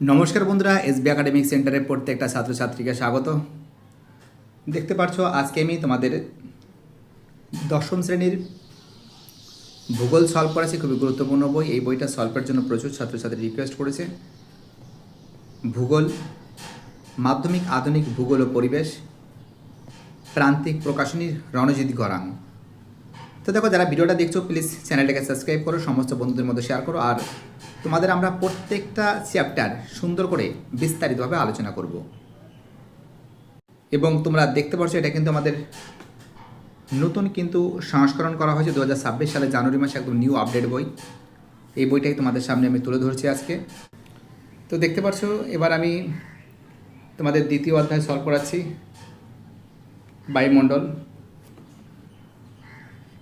নমস্কার বন্ধুরা, SB academic সেন্টারের প্রত্যেকটা ছাত্রছাত্রীকে স্বাগত। দেখতে পাচ্ছ আজকে আমি তোমাদের দশম শ্রেণীর ভূগোল সলভ করেছি। খুবই গুরুত্বপূর্ণ বই। এই বইটা সলভের জন্য প্রচুর ছাত্রছাত্রী রিকোয়েস্ট করেছে। ভূগোল, মাধ্যমিক আধুনিক ভূগোল ও পরিবেশ, প্রান্তিক প্রকাশনীর রণজিৎ গরাং। তো দেখো, যারা ভিডিওটা দেখছো প্লিজ চ্যানেলটাকে সাবস্ক্রাইব করো, সমস্ত বন্ধুদের মধ্যে শেয়ার করো। আর তোমাদের আমরা প্রত্যেকটা চ্যাপ্টার সুন্দর করে বিস্তারিতভাবে আলোচনা করব। এবং তোমরা দেখতে পাচ্ছ এটা কিন্তু আমাদের নতুন কিন্তু সংস্করণ করা হয়েছে 2026 সালে জানুয়ারি মাসে, একদম নিউ আপডেট বই। এই বইটাই তোমাদের সামনে আমি তুলে ধরছি আজকে। তো দেখতে পাচ্ছ এবার আমি তোমাদের দ্বিতীয় অধ্যায় সলভ করাচ্ছি, বায়ুমণ্ডল।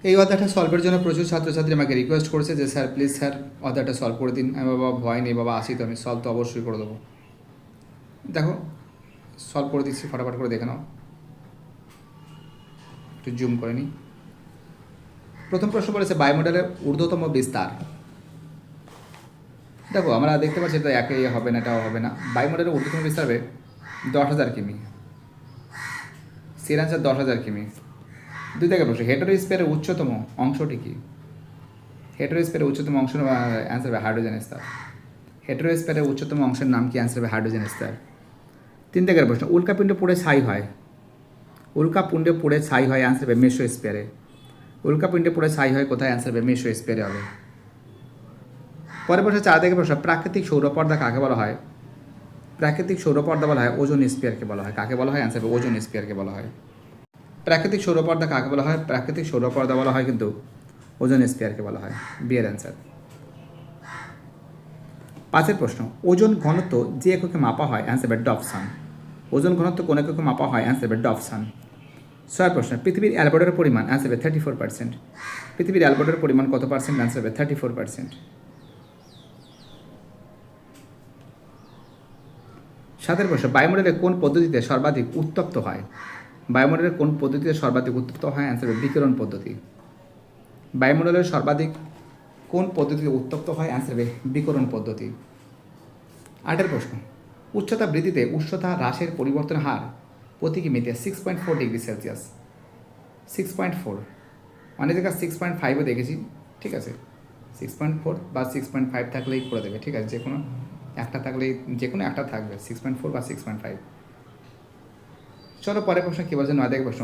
এই অধ্যায়টা সলভের জন্য প্রচুর ছাত্রছাত্রী আমাকে রিকোয়েস্ট করেছে যে স্যার প্লিজ স্যার অধ্যায়টা সলভ করে দিন। আমি বাবা ভয় নেই বাবা, আসি তো আমি সলভ তো অবশ্যই করে দেবো। দেখো সলভ করে দিচ্ছি, ফটাফট করে দেখে নাও, একটু জুম করে নিই। প্রথম প্রশ্ন বলেছে বায়ুমণ্ডলের ঊর্ধ্বতম বিস্তার। দেখো আমরা দেখতে পাচ্ছি এটা একই হবে না, এটাও হবে না। বায়ুমণ্ডলের ঊর্ধ্বতম বিস্তার হবে 10,000 কিমি। সির আনসার 10,000 কিমি। দুই থেকে প্রশ্ন, হেটেরোস্ফিয়ারের উচ্চতম অংশটি কি? হেটেরোস্ফিয়ারের উচ্চতম অংশ অ্যান্সার হবে হাইড্রোজেন স্তর। হেটেরোস্ফিয়ারের উচ্চতম অংশের নাম কি? অ্যান্সার হবে হাইড্রোজেন স্তর। তিন থেকে প্রশ্ন, উল্কাপিণ্ড পড়ে ছাই হয়। উল্কাপিণ্ডে পড়ে ছাই হয়, অ্যান্সার হবে মেসোস্ফিয়ারে। উল্কাপিণ্ডে পড়ে ছাই হয় কোথায়? অ্যান্সার হবে মেসোস্ফিয়ারে হবে। পরের প্রশ্ন 4 থেকে প্রশ্ন, প্রাকৃতিক সৌরপর্দা কাকে বলা হয়? প্রাকৃতিক সৌরপর্দা বলা হয় ওজোন স্ফিয়ারকে বলা হয়। কাকে বলা হয়? অ্যান্সার হবে ওজোন স্ফিয়ারকে বলা হয়। প্রাকৃতিক সৌরপর্দা কাকে বলা হয়? প্রাকৃতিক সৌরপর্দা বলা হয় কিন্তু ওজোন স্ফিয়ারকে বলা হয়। বিয়ের অ্যান্সার। 5 প্রশ্ন, ওজন ঘনত্ব যে এককে মাপা হয়? অ্যান্সার হবে ডপসন। ওজন ঘনত্ব কোন এককে মাপা হয়? অ্যান্সার হবে ডপসন। 6 প্রশ্ন, পৃথিবীর অ্যালবার্টের পরিমাণ? অ্যান্সার হবে 34%। পৃথিবীর অ্যালবার্টের পরিমাণ কত পার্সেন্ট? অ্যান্সার হবে 34%। 7 প্রশ্ন, বায়ুমণ্ডলের কোন পদ্ধতিতে সর্বাধিক উত্তপ্ত হয়? বায়ুমণ্ডলের কোন পদ্ধতিতে সর্বাধিক উত্তপ্ত হয়? অ্যান্সার হবে বিকিরণ পদ্ধতি। বায়ুমণ্ডলের সর্বাধিক কোন পদ্ধতিতে উত্তপ্ত হয়? অ্যান্সার হবে বিকিরণ পদ্ধতি। 8 প্রশ্ন, উচ্চতা বৃদ্ধিতে উষ্ণতা হ্রাসের পরিবর্তন হার প্রতি কিমিতে 6.4 ডিগ্রি সেলসিয়াস। 6.4, অনেক জায়গায় 6.5ও দেখেছি, ঠিক আছে। 6.4 বা 6.5 থাকলেই করে দেবে, ঠিক আছে। যে কোনো একটা থাকলেই, যে কোনো একটা থাকবে, 6.4 বা 6.5। চলো পরের প্রশ্ন কী বলছে? 9 থেকে প্রশ্ন,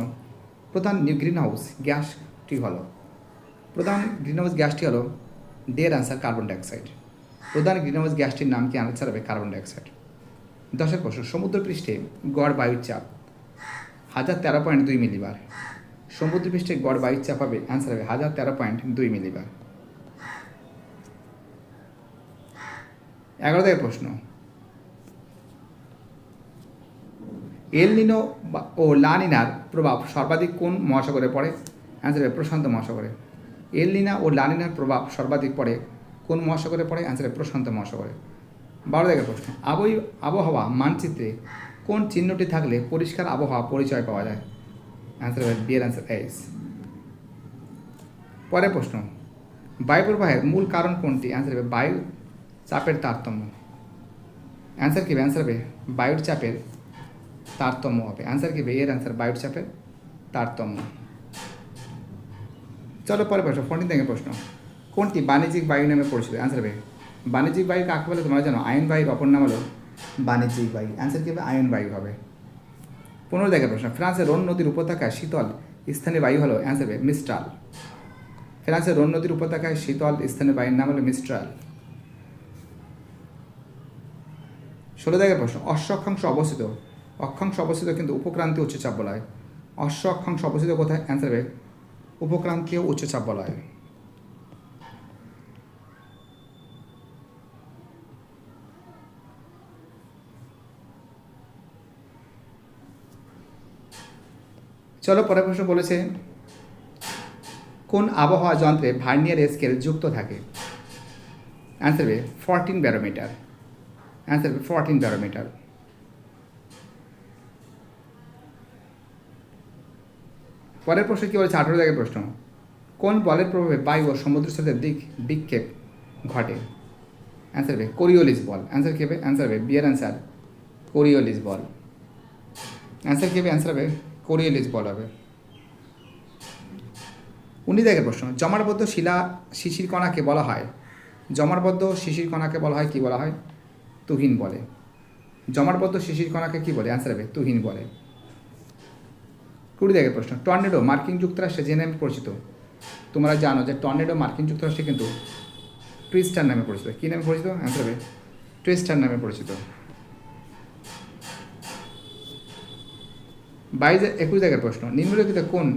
প্রধান গ্রিন হাউস গ্যাসটি হলো? প্রধান গ্রিন হাউস গ্যাসটি হলো ডের অ্যান্সার কার্বন ডাইঅক্সাইড। প্রধান গ্রিন হাউস গ্যাসটির নাম কি? আনসার হবে কার্বন ডাইঅক্সাইড। 10 প্রশ্ন, সমুদ্রপৃষ্ঠে গড় বায়ুর চাপ 1013.2 মিলিবার। সমুদ্রপৃষ্ঠে গড় বায়ুর চাপ হবে, অ্যান্সার হবে 1013.2 মিলিবার। 11 থেকে প্রশ্ন, এল নিনো ও লা নিনার প্রভাব সর্বাধিক কোন মহাসাগরে পড়ে? অ্যান্সার হবে প্রশান্ত মহাসাগরে। এল নিনা ও লা নিনার প্রভাব সর্বাধিক পড়ে কোন মহাসাগরে পড়ে? অ্যান্সার হবে প্রশান্ত মহাসাগরে। 12 থেকে প্রশ্ন, আবহাওয়া মানচিত্রে কোন চিহ্নটি থাকলে পরিষ্কার আবহাওয়া পরিচয় পাওয়া যায়? অ্যান্সার হবে বি এর অ্যান্সার এস। পরের প্রশ্ন, বায়ু প্রবাহের মূল কারণ কোনটি? অ্যান্সার হবে বায়ু চাপের তারতম্য। অ্যান্সার কী হবে? অ্যান্সার হবে বায়ুর চাপের তারতম্য হবে। অ্যান্সার কী হবে? এর অ্যান্সার বায়ুর চাপের তারতম্য। চলো পরের প্রশ্ন, 14 থেকে প্রশ্ন, কোনটি বাণিজ্যিক বায়ু নামে পরিচিত? অ্যান্সার হবে বাণিজ্যিক বায়ু কাকে বলে তোমরা জানো? আয়ন বায়ুর অপর নাম হলো বাণিজ্যিক বায়ু। অ্যান্সার কী হবে? আয়ন বায়ু হবে। 15 থেকে প্রশ্ন, ফ্রান্সের রোন নদীর উপত্যকায় শীতল স্থানীয় বায়ু হলো? অ্যান্সার হবে মিস্ট্রাল। ফ্রান্সের রোন নদীর উপত্যকায় শীতল স্থানীয় বায়ুর নাম হলো মিস্ট্রাল। 16 থেকে প্রশ্ন, অক্ষাংশ অবস্থিত কিন্তু উপক্রান্তীয় উচ্চচাপ বলা হয়। অক্ষাংশ অবস্থিত কোথায়? অ্যান্সার হবে উপক্রান্তীয় উচ্চচাপ বলা হয়। চলো পরের প্রশ্ন বলেছে, কোন আবহাওয়া যন্ত্রে ভার্নিয়ার স্কেল যুক্ত থাকে? অ্যান্সার হবে 14 ব্যারোমিটার। অ্যান্সার হবে 14 ব্যারোমিটার। পরের প্রশ্ন কী বলেছে? 18 থেকে প্রশ্ন, কোন বলের প্রভাবে বায়ু ও সমুদ্রের সাথে বিক্ষেপ ঘটে? অ্যান্সার হবে কোরিওলিস বল। অ্যান্সার কী হবে? অ্যান্সার হবে বিয়ের অ্যান্সার কোরিওলিস বল। অ্যান্সার কী হবে? অ্যান্সার হবে কোরিওলিস বল হবে। 19 প্রশ্ন, জমাটবদ্ধ শিলা শিশির কণাকে বলা হয়, জমাটবদ্ধ শিশির কণাকে বলা হয় কী বলা হয়? তুহিন বলে। জমাটবদ্ধ শিশির কণাকে কী বলে? অ্যান্সার হবে তুহিন বলে। 20 প্রশ্ন, টর্নেডো মার্কিন যুক্তরাষ্ট্রে যে নামে পরিচিত। তোমরা জানো যে টর্নেডো মার্কিন যুক্তরাষ্ট্রে কিন্তু টুইস্টার নামে পরিচিত। কী নামে পরিচিত? অ্যান্সার হবে টুইস্টার নামে পরিচিত। 21 প্রশ্ন, নিম্নলিখিত কোন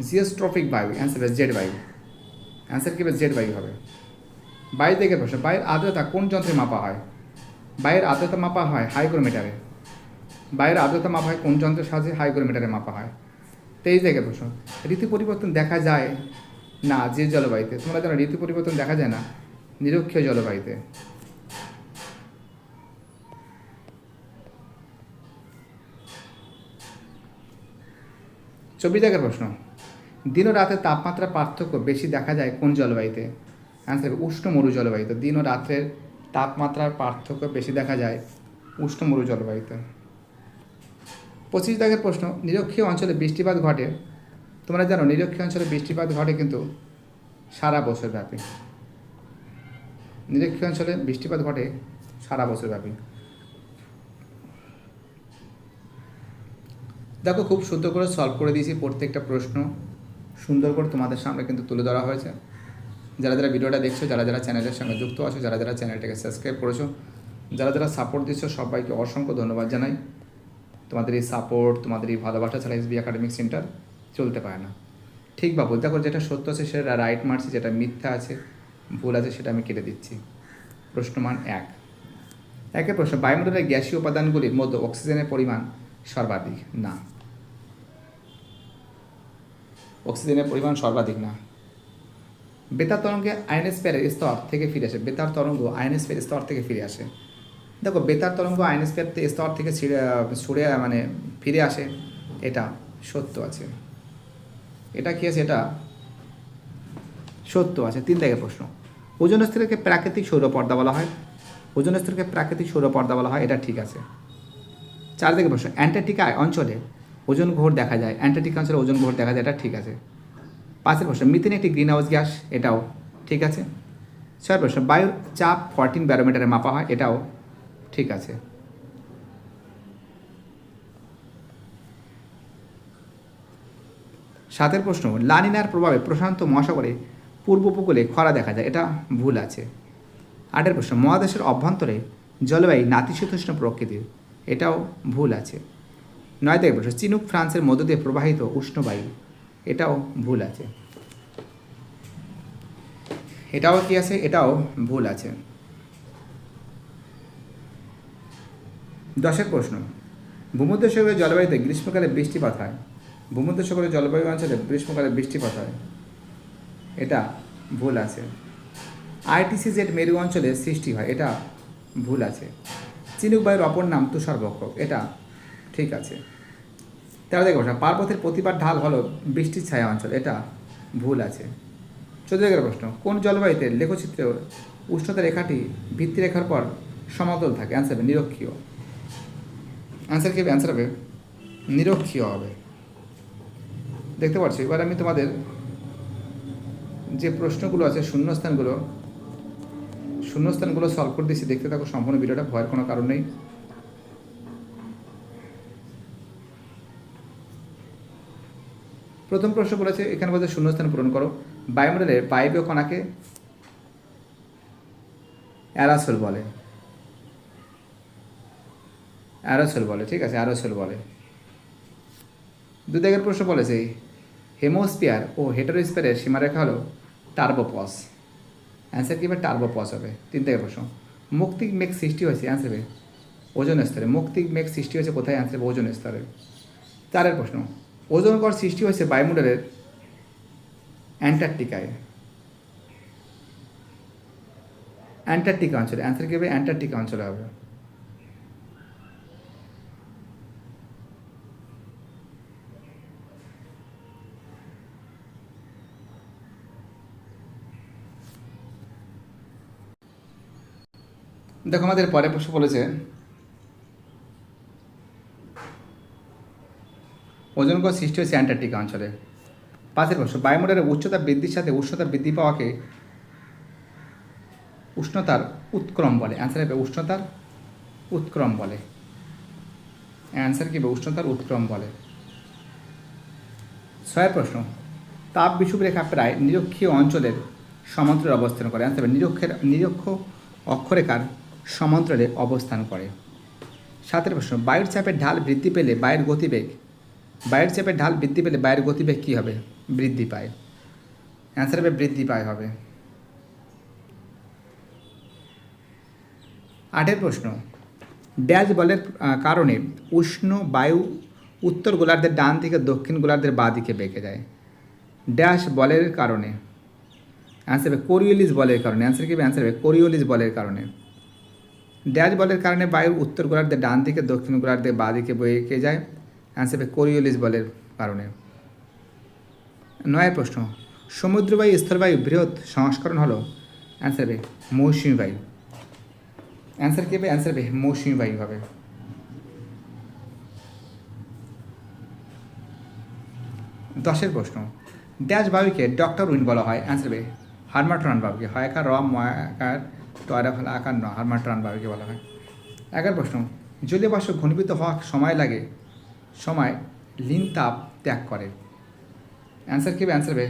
জিওস্ট্রফিক বায়ু? অ্যান্সার হবে জেড বায়ু। অ্যান্সার কী হবে? জেড বায়ু হবে। 22 প্রশ্ন, বায়ুর আর্দ্রতা কোন যন্ত্রে মাপা হয়? বায়ুর আর্দ্রতা মাপা হয় হাইগ্রোমিটারে। বায়ুর আর্দ্রতা মাপা হয় কোন যন্ত্রের সাহায্যে? হাইগ্রোমিটারে মাপা হয়। 23 প্রশ্ন, ঋতু পরিবর্তন দেখা যায় না যে জলবায়ুতে। তোমরা জানো ঋতু পরিবর্তন দেখা যায় না নিরক্ষীয় জলবায়ুতে। 24 প্রশ্ন, দিন ও রাতের তাপমাত্রা পার্থক্য বেশি দেখা যায় কোন জলবায়ুতে? অ্যান্সার হবে উষ্ণ মরু জলবায়ুতে। দিন ও রাত্রের তাপমাত্রার পার্থক্য বেশি দেখা যায় উষ্ণ মরু জলবায়ুতে। 25 প্রশ্ন, নিরক্ষীয় অঞ্চলে বৃষ্টিপাত ঘটে। তোমরা জানো নিরক্ষীয় অঞ্চলে বৃষ্টিপাত ঘটে কিন্তু সারা বছর ব্যাপী। নিরক্ষীয় অঞ্চলে বৃষ্টিপাত ঘটে সারা বছর ব্যাপী। দেখো খুব সুন্দর করে সলভ করে দিয়েছি প্রত্যেকটা প্রশ্ন, সুন্দর করে তোমাদের সামনে কিন্তু তুলে ধরা হয়েছে। যারা যারা ভিডিওটা দেখছো, যারা যারা চ্যানেলের সঙ্গে যুক্ত আছো, যারা যারা চ্যানেলটাকে সাবস্ক্রাইব করেছো, যারা যারা সাপোর্ট দিচ্ছ, সবাইকে অসংখ্য ধন্যবাদ জানাই। তোমাদের এই সাপোর্ট, তোমাদের এই ভালোবাসা ছাড়া এসবি একাডেমিক সেন্টার চলতে পারে না। ঠিক বাবু, দেখো যেটা সত্য আছে সেটা রাইট মারছি, যেটা মিথ্যা আছে ভুল আছে সেটা আমি কেটে দিচ্ছি। প্রশ্ন মান 1 প্রশ্ন, বায়ুমণ্ডলের গ্যাসীয় উপাদানগুলির মধ্যে অক্সিজেনের পরিমাণ সর্বাধিক। না, অক্সিজেনের পরিমাণ সর্বাধিক না। বেতার তরঙ্গে আয়নোস্ফিয়ারের স্তর থেকে ফিরে আসে। বেতার তরঙ্গ আয়নোস্ফিয়ারের স্তর থেকে ফিরে আসে। দেখো বেতার তরঙ্গ আয়নোস্ফিয়ার স্তর থেকে ছুড়ে মানে ফিরে আসে, এটা সত্য আছে। এটা কি আছে? এটা সত্য আছে। 3 প্রশ্ন, ওজোন স্তরকে প্রাকৃতিক সৌরপর্দা বলা হয়। ওজোন স্তরকে প্রাকৃতিক সৌরপর্দা বলা হয়, এটা ঠিক আছে। 4 প্রশ্ন, অ্যান্টার্কটিকা অঞ্চলে ওজোন ঘোর দেখা যায়। অ্যান্টার্কটিকা অঞ্চলে ওজোন ঘোর দেখা যায়, এটা ঠিক আছে। 5 প্রশ্ন, মিথেন একটি গ্রিন হাউস গ্যাস, এটাও ঠিক আছে। 6 প্রশ্ন, বায়ুর চাপ 14 ব্যারোমিটারে মাপা হয়, এটাও ঠিক আছে। 7 প্রশ্ন, লানিনার প্রভাবে প্রশান্ত মহাসাগরে পূর্ব উপকূলে খরা দেখা যায়, এটা ভুল আছে। 8 প্রশ্ন, মহাদেশের অভ্যন্তরে জলবায়ু নাতিশীতোষ্ণ প্রকৃতির, এটাও ভুল আছে। 9 প্রশ্ন, চিনুক ফ্রান্সের মধ্য দিয়ে প্রবাহিত উষ্ণবায়ু, এটাও ভুল আছে। এটাও কি আছে? এটাও ভুল আছে। 10 প্রশ্ন, ভূমধ্যসাগরীয় জলবায়ুতে গ্রীষ্মকালে বৃষ্টিপাত হয়। ভূমধ্যসাগরীয় জলবায়ু অঞ্চলে গ্রীষ্মকালে বৃষ্টিপাত হয়, এটা ভুল আছে। আইটিসিজেড মেরু অঞ্চলে সৃষ্টি হয়, এটা ভুল আছে। চিনুক বায়ুর অপর নাম তুষারবক্ষক, এটা ঠিক আছে। 13 প্রশ্ন, পার্বত্যের প্রতিবার ঢাল হলো বৃষ্টির ছায়া অঞ্চল, এটা ভুল আছে। 14 প্রশ্ন, কোন জলবায়ুতে লেখচিত্রে উষ্ণতা রেখাটি ভিত্তিরেখার পর সমতল থাকে? অ্যান্সার হবে নিরক্ষীয়। অ্যান্সার কী হবে? অ্যান্সার হবে নিরক্ষীয় হবে। দেখতে পাচ্ছি। এবার আমি তোমাদের যে প্রশ্নগুলো আছে শূন্যস্থানগুলো সলভ করে দিচ্ছি, দেখতে থাকো সম্পূর্ণ ভিডিওটা, ভয়ের কোনো কারণ নেই। প্রথম প্রশ্ন বলেছে, এখানে বলছে শূন্যস্থান পূরণ করো। বায়ুমণ্ডলের বায়বীয় কণাকে অ্যারাসোল বলে। অ্যারোসোল বলে, ঠিক আছে, অ্যারোসোল বলে। 2 প্রশ্ন বলেছে, হেমোস্ফিয়ার ও হেটারোস্ফিয়ারের সীমারেখা হলো টার্বোপস। অ্যান্সার কী হবে? টার্বোপস হবে। 3 প্রশ্ন, মৌক্তিক মেঘ সৃষ্টি হয়েছে, অ্যান্সার হবে ওজোন স্তরে। মৌক্তিক মেঘ সৃষ্টি হয়েছে কোথায়? অ্যান্সার হবে ওজোন স্তরে। 4 প্রশ্ন, ওজোন স্তর সৃষ্টি হয়েছে বায়ুমণ্ডলের অ্যান্টার্কটিকায়। অ্যান্টার্কটিকা অঞ্চলে। অ্যান্সার কী হবে? অ্যান্টার্কটিকা অঞ্চলে হবে। দেখো আমাদের পরের প্রশ্ন বলেছে ওজন স্তর সৃষ্টি হয়েছে অ্যান্টার্কটিকা অঞ্চলে। 5 প্রশ্ন, বায়ুমণ্ডলের উচ্চতা বৃদ্ধির সাথে উষ্ণতা বৃদ্ধি পাওয়াকে উষ্ণতার উৎক্রম বলে। অ্যান্সার হবে উষ্ণতার উৎক্রম বলে। অ্যান্সার কি উষ্ণতার উৎক্রম বলে। 6 প্রশ্ন, তাপ বিষুব রেখা প্রায় নিরক্ষীয় অঞ্চলের সমান্তরালে অবস্থান করে। অ্যান্সার হবে নিরক্ষ অক্ষরেখার সমান্তরালে অবস্থান করে। 7 প্রশ্ন, বায়ুর চাপের ঢাল বৃদ্ধি পেলে বায়ুর গতিবেগ কী হবে? বৃদ্ধি পায়। অ্যান্সার হবে বৃদ্ধি পায় হবে। 8 প্রশ্ন, ড্যাশ বলের কারণে উষ্ণ বায়ু উত্তর গোলার্ধের ডান থেকে দক্ষিণ গোলার্ধের বাঁ দিকে বেঁকে যায়। ড্যাশ বলের কারণে। অ্যান্সার হবে কোরিওলিস বলের কারণে। অ্যান্সার কি? অ্যান্সার হবে কোরিওলিস বলের কারণে। ড্যাশ বলের কারণে বায়ু উত্তর গোলার্ধের ডান থেকে দক্ষিণ গোলার্ধের বাঁ দিকে বেঁকে যায়। অ্যান্সার হবে কোরিওলিস বলের কারণে। 9 প্রশ্ন, সমুদ্রবায়ু স্থলবায়ু বৃহৎ সংস্করণ হলো। অ্যান্সার হবে মৌসুমী বায়ু। অ্যান্সার কি হবে? অ্যান্সার হবে মৌসুমী বায়ু হবে। 10 প্রশ্ন, ড্যাশ বায়ুকে ডক্টর উইন্ড বলা হয়। অ্যান্সার হবে হারমাট্রান বায়ুকে। হয় একার র ময়াকার টয়রা ফলা আকার ন, হারমাট্রান বায়ুকে বলা হয়। 11 প্রশ্ন, জলীয় বাষ্প ঘনীভূত হওয়া সময় লিন তাপ ত্যাগ করে। অ্যান্সার কি হবে? অ্যান্সার হবে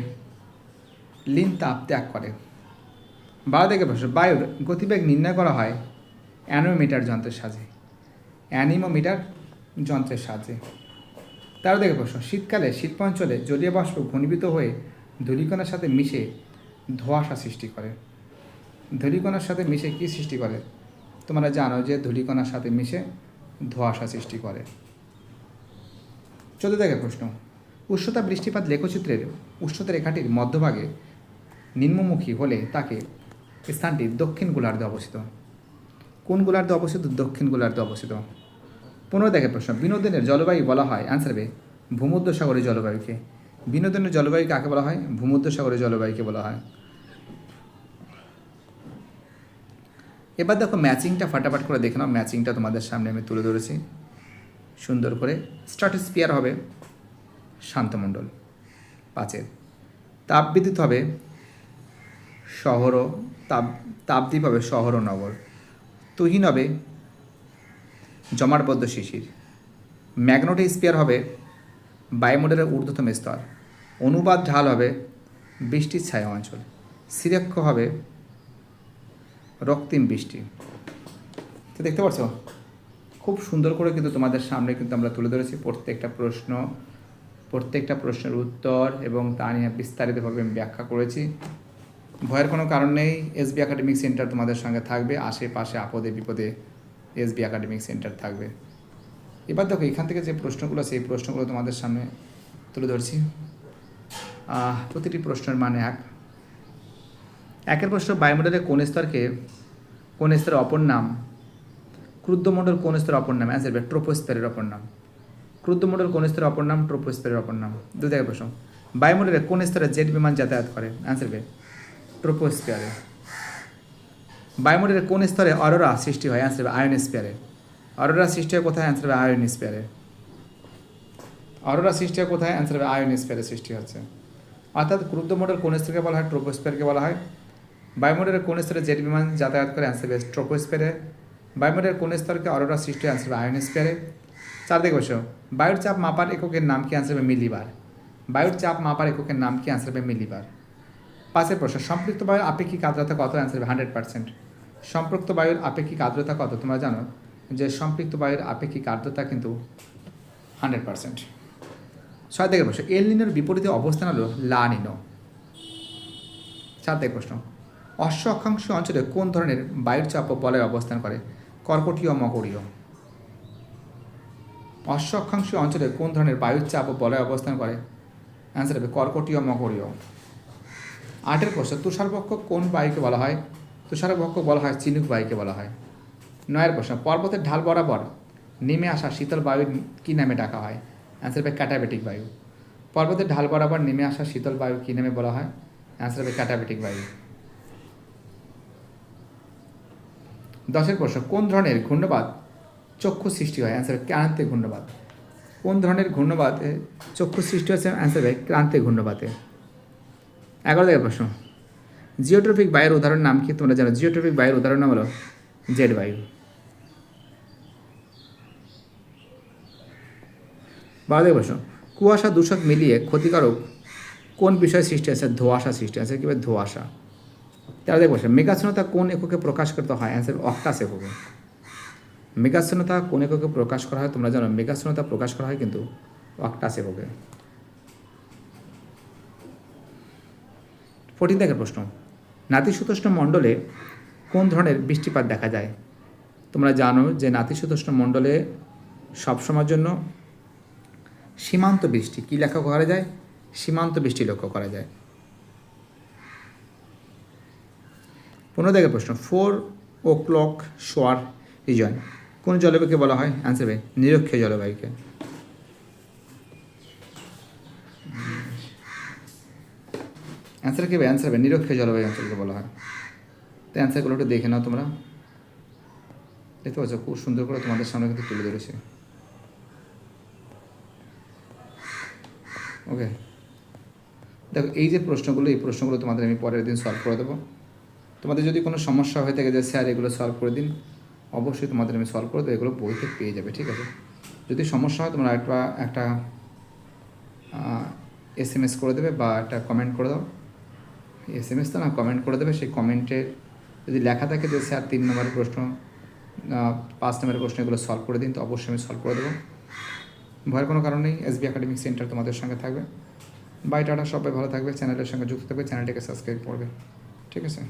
লিন তাপ ত্যাগ করে। 12 প্রশ্ন, বায়ুর গতিবেগ নির্ণয় করা হয় অ্যানোমিটার যন্ত্রের সাহায্যে। অ্যানিমোমিটার যন্ত্রের সাহায্যে। 13 প্রশ্ন, শীতকালে শিল্পাঞ্চলে জলীয় বাষ্প ঘনীভূত হয়ে ধূলিকণার সাথে মিশে ধোঁয়াশা সৃষ্টি করে। ধূলিকণার সাথে মিশে কী সৃষ্টি করে? তোমরা জানো যে ধূলিকণার সাথে মিশে ধোঁয়াশা সৃষ্টি করে। 14 প্রশ্ন, উষ্ণতা বৃষ্টিপাত লেখচিত্রের উষ্ণতা রেখাটির মধ্যভাগে নিম্নমুখী হলে তাকে স্থানটি দক্ষিণ গোলার্ধে অবস্থিত। কোন গোলার্ধে অবস্থিত? দক্ষিণ গোলার্ধে অবস্থিত। 15 প্রশ্ন, বিনোদনের জলবায়ু বলা হয়। অ্যান্সার হবে ভূমধ্যসাগরীয় জলবায়ুকে। বিনোদনের জলবায়ু কাকে বলা হয়? ভূমধ্যসাগরীয় জলবায়ুকে বলা হয়। এবার দেখো ম্যাচিংটা ফাটাফাট করে দেখে নাও। ম্যাচিংটা তোমাদের সামনে আমি তুলে ধরেছি সুন্দর করে। স্ট্র্যাটোস্ফিয়ার হবে শান্তমণ্ডল 5। তাপবিদ্যুৎ হবে তাপদ্বীপ হবে শহর ও নগর। তুহিন হবে জমাটবদ্ধ শিশির। ম্যাগনেটোস্ফিয়ার হবে বায়ুমণ্ডলের ঊর্ধ্বতম স্তর। অনুবাদ ঢাল হবে বৃষ্টির ছায়া অঞ্চল। সিরেক্ষ হবে রক্তিম বৃষ্টি। তো দেখতে পাচ্ছ খুব সুন্দর করে কিন্তু তোমাদের সামনে কিন্তু আমরা তুলে ধরেছি প্রত্যেকটা প্রশ্নের উত্তর এবং তা নিয়ে বিস্তারিতভাবে আমি ব্যাখ্যা করেছি। ভয়ের কোনো কারণ নেই। এসবি একাডেমিক সেন্টার তোমাদের সঙ্গে থাকবে। আশেপাশে আপদে বিপদে এসবি একাডেমিক সেন্টার থাকবে। এবার দেখো এখান থেকে যে প্রশ্নগুলো আছে এই প্রশ্নগুলো তোমাদের সামনে তুলে ধরছি। প্রতিটি প্রশ্নের মানে একের প্রশ্ন, বায়ুমণ্ডলের কোন স্তরের অপর নাম? ক্রুদ্ধমণ্ডল কোন স্তরের অপর নাম? অ্যান্সার হবে ট্রোপোস্ফিয়ারের অপর নাম। ক্রুদ্ধমণ্ডল কোন স্তরের অপর নাম? ট্রোপোস্ফিয়ারের অপর নাম। 2 প্রশ্ন, বায়ুমণ্ডলের কোন স্তরে জেট বিমান যাতায়াত করে? অ্যান্সার হবে ট্রোপোস্ফিয়ারে। বায়ুমণ্ডলের কোন স্তরে অরোরা সৃষ্টি হয়? অ্যান্সার হবে আয়োনোস্ফিয়ারে। অরোরা সৃষ্টি হয় কোথায়? অ্যান্সার হবে আয়োনোস্ফিয়ারে। অরোরা সৃষ্টি হয় কোথায়? অ্যান্সার হবে আয়োনোস্ফিয়ারে সৃষ্টি হচ্ছে। অর্থাৎ ক্রুদ্ধমণ্ডল কোন স্তরকে বলা হয়? ট্রোপোস্ফিয়ারকে বলা হয়। বায়ুমণ্ডলের কোন স্তরে জেট বিমান যাতায়াত করে? অ্যান্সার হবে ট্রোপোস্ফিয়ারে। বায়ুমণ্ডলের কোন স্তরকে অরোরা সৃষ্টি হয়? অ্যান্সার হবে আয়োনোস্ফিয়ারে। 4 প্রশ্ন, বায়ুর চাপ মাপার এককের নাম কি? অ্যান্সার হবে মিলিবার। বায়ুর চাপ মাপার এককের নাম কি? অ্যান্সার হবে মিলিবার। 5 প্রশ্ন, সম্পৃক্ত বায়ুর আপেক্ষিক আর্দ্রতা কত? অ্যান্সার হবে 100%। সম্পৃক্ত বায়ুর আপেক্ষিক আর্দ্রতা কত? তোমরা জানো যে সম্পৃক্ত বায়ুর আপেক্ষিক আর্দ্রতা কিন্তু 100%। 6 প্রশ্ন, এল নিনোর বিপরীতে অবস্থান হলো লা নিনো। 7 প্রশ্ন, অশ্ব অক্ষাংশ অঞ্চলে কোন ধরনের বায়ুর চাপ ও বলয় অবস্থান করে? কর্কটীয় মকরীয়। অশ্ব অক্ষাংশ অঞ্চলে কোন ধরনের বায়ুর চাপ ও বলয় অবস্থান করে? অ্যান্সার হবে কর্কটীয় মকরীয়। 8 প্রশ্ন, তুষারবক্ষ কোন বায়ুকে বলা হয়? তুষারবক্ষ বলা হয় চিনুক বায়ুকে বলা হয়। 9 প্রশ্ন, পর্বতের ঢাল বরাবর নেমে আসা শীতল বায়ু কী নামে ডাকা হয়? অ্যান্সার হবে ক্যাটাবেটিক বায়ু। পর্বতের ঢাল বরাবর নেমে আসা শীতল বায়ু কী নামে বলা হয়? অ্যান্সার হবে ক্যাটাবেটিক বায়ু। 10 প্রশ্ন, কোন ধরনের ঘূর্ণবাদ চক্ষু সৃষ্টি হয়? অ্যান্সার ক্রান্তীয় ঘূর্ণবাদ। কোন ধরনের ঘূর্ণবাদে চক্ষু সৃষ্টি হচ্ছে? অ্যান্সার হবে ক্রান্তীয় ঘূর্ণবাদে। 11 প্রশ্ন, জিওট্রপিক বায়ুর উদাহরণ নাম কি? তোমরা জানো জিওট্রপিক বায়ুর উদাহরণ নাম হলো জেট বায়ু। 12 প্রশ্ন, কুয়াশা দূষক মিলিয়ে ক্ষতিকারক কোন বিষয় সৃষ্টি আছে? ধোঁয়াশা সৃষ্টি আছে। কীভাবে? ধোঁয়াশা। 13 প্রশ্ন, মেঘাচ্ছন্নতা কোন এককে প্রকাশ করতে হয়? অ্যান্সার অক্টাস এককে। মেঘাচ্ছন্নতা কোন এককে প্রকাশ করা হয়? তোমরা জানো মেঘাচ্ছন্নতা প্রকাশ করা হয় কিন্তু অক্টাস এককে। 14 প্রশ্ন, নাতিশীতোষ্ণ মণ্ডলে কোন ধরনের বৃষ্টিপাত দেখা যায়? তোমরা জানো যে নাতিশীতোষ্ণ মণ্ডলে সবসময়ের জন্য সীমান্ত বৃষ্টি কী লক্ষ্য করা যায়? সীমান্ত বৃষ্টি লক্ষ্য করা যায়। 15 প্রশ্ন, 4 o'clock শোয়ার রিজন কোন জলবায়ুকে বলা হয়? অ্যান্সার হবে নিরক্ষীয় জলবায়ুকে। অ্যান্সার কী হবে? অ্যান্সার হবে নিরক্ষীয় জলবায়ু অঞ্চলকে বলা হয়। তো অ্যান্সারগুলো একটু দেখে নাও তোমরা। দেখতে পাচ্ছ খুব সুন্দর করে তোমাদের সামনে কিন্তু তুলে ধরেছে। ওকে, দেখো এই যে প্রশ্নগুলো, এই প্রশ্নগুলো তোমাদের আমি পরের দিন সলভ করে দেবো। তোমাদের যদি কোনো সমস্যা হয়ে থাকে যে স্যার এগুলো সলভ করে দিন, অবশ্যই তোমাদের আমি সলভ করে দেবো। এগুলো বইতে পেয়ে যাবে, ঠিক আছে? যদি সমস্যা হয় তোমরা একটা SMS করে দেবে বা একটা কমেন্ট করে দাও। SMS তো না, কমেন্ট করে দেবে। সেই কমেন্টে যদি লেখা থাকে যে স্যার 3 নম্বরের প্রশ্ন 5 নম্বরের প্রশ্ন এগুলো সলভ করে দিন, তো অবশ্যই আমি সলভ করে দেবো। ভয়ের কোনো কারণ নেই। SB একাডেমিক সেন্টার তোমাদের সঙ্গে থাকবে। বাই টাটা, সবাই ভালো থাকবে, চ্যানেলের সঙ্গে যুক্ত থাকবে, চ্যানেলটাকে সাবস্ক্রাইব করবে, ঠিক আছে?